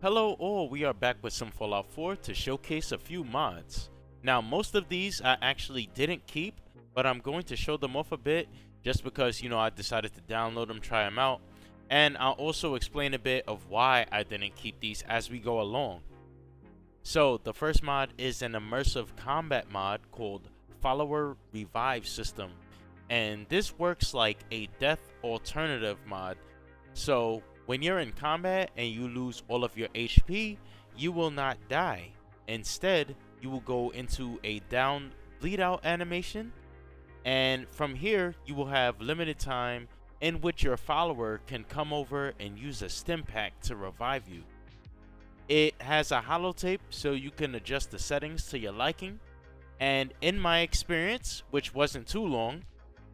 Hello all, we are back with some Fallout 4 to showcase a few mods. Now most of these I actually didn't keep, but I'm going to show them off a bit just because I decided to download them, try them out, and I'll also explain a bit of why I didn't keep these as we go along. So the first mod is an immersive combat mod called Follower Revive System, and this works like a death alternative mod. So when you're in combat and you lose all of your HP, you will not die. Instead, you will go into a down bleed out animation, and from here you will have limited time in which your follower can come over and use a stim pack to revive you. It has a holotape so you can adjust the settings to your liking, and in my experience, which wasn't too long,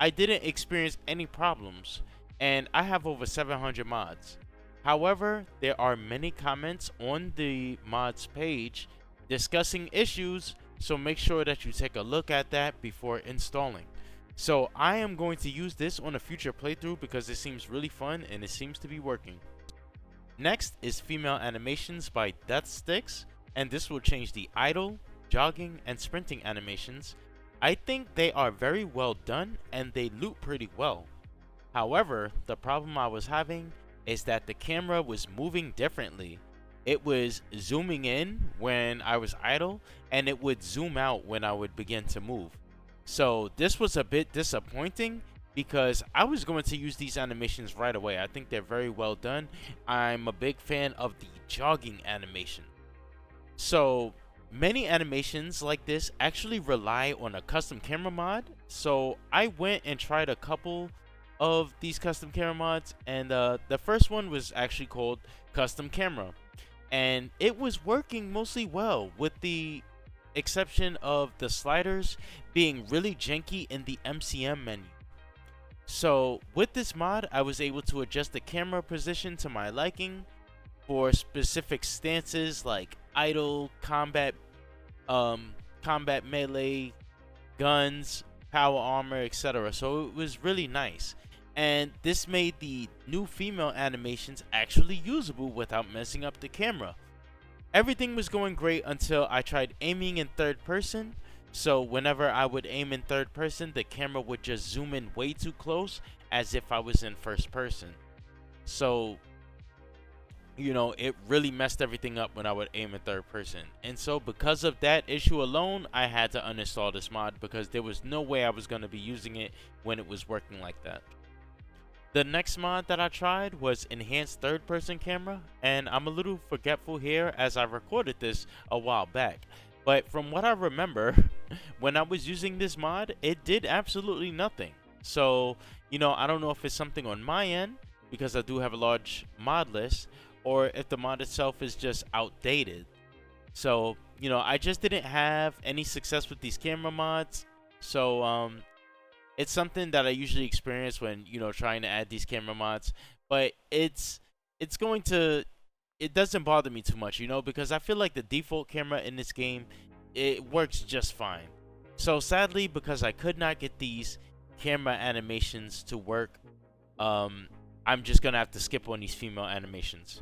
I didn't experience any problems, and I have over 700 mods. However, there are many comments on the mods page discussing issues, so make sure that you take a look at that before installing. So I am going to use this on a future playthrough because it seems really fun and it seems to be working. Next is female animations by Deathsticks, and this will change the idle, jogging, and sprinting animations. I think they are very well done and they loop pretty well. However, the problem I was having is that the camera was moving differently. It was zooming in when I was idle and it would zoom out when I would begin to move. So this was a bit disappointing because I was going to use these animations right away. I think they're very well done. I'm a big fan of the jogging animation. So many animations like this actually rely on a custom camera mod. So I went and tried a couple of these custom camera mods, and the first one was actually called Custom Camera, and it was working mostly well with the exception of the sliders being really janky in the MCM menu. So with this mod, I was able to adjust the camera position to my liking for specific stances like idle, combat melee, guns, power armor, etc. So it was really nice. And this made the new female animations actually usable without messing up the camera. Everything was going great until I tried aiming in third person. So whenever I would aim in third person, the camera would just zoom in way too close as if I was in first person. So it really messed everything up when I would aim in third person. And so because of that issue alone, I had to uninstall this mod because there was no way I was going to be using it when it was working like that. The next mod that I tried was Enhanced Third Person Camera, and I'm a little forgetful here as I recorded this a while back. But from what I remember, when I was using this mod, it did absolutely nothing. So, I don't know if it's something on my end, because I do have a large mod list, or if the mod itself is just outdated. So, I just didn't have any success with these camera mods. So, it's something that I usually experience when, trying to add these camera mods. But it doesn't bother me too much, because I feel like the default camera in this game, it works just fine. So sadly, because I could not get these camera animations to work, I'm just gonna have to skip on these female animations.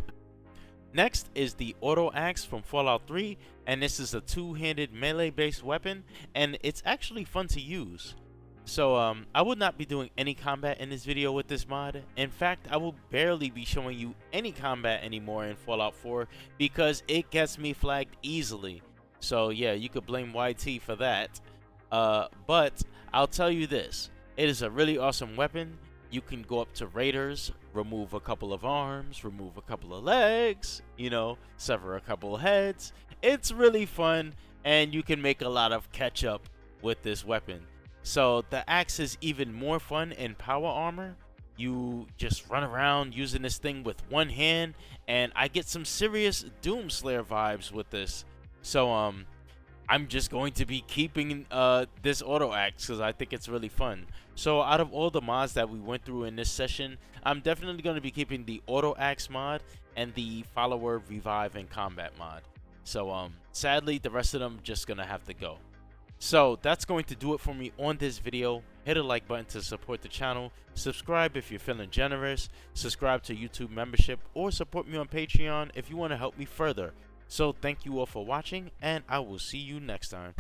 Next is the Auto Axe from Fallout 3, and this is a two-handed melee-based weapon, and it's actually fun to use. So I will not be doing any combat in this video with this mod. In fact, I will barely be showing you any combat anymore in Fallout 4 because it gets me flagged easily. So yeah, you could blame YT for that. But I'll tell you this, it is a really awesome weapon. You can go up to raiders, remove a couple of arms, remove a couple of legs, sever a couple of heads. It's really fun, and you can make a lot of catch up with this weapon. So the axe is even more fun in power armor. You just run around using this thing with one hand, and I get some serious Doomslayer vibes with this. So I'm just going to be keeping this auto axe because I think it's really fun. So out of all the mods that we went through in this session, I'm definitely going to be keeping the auto axe mod and the follower revive and combat mod. So sadly, the rest of them just gonna have to go. So that's going to do it for me on this video. Hit a like button to support the channel. Subscribe if you're feeling generous. Subscribe to YouTube membership or support me on Patreon if you want to help me further. So thank you all for watching, and I will see you next time.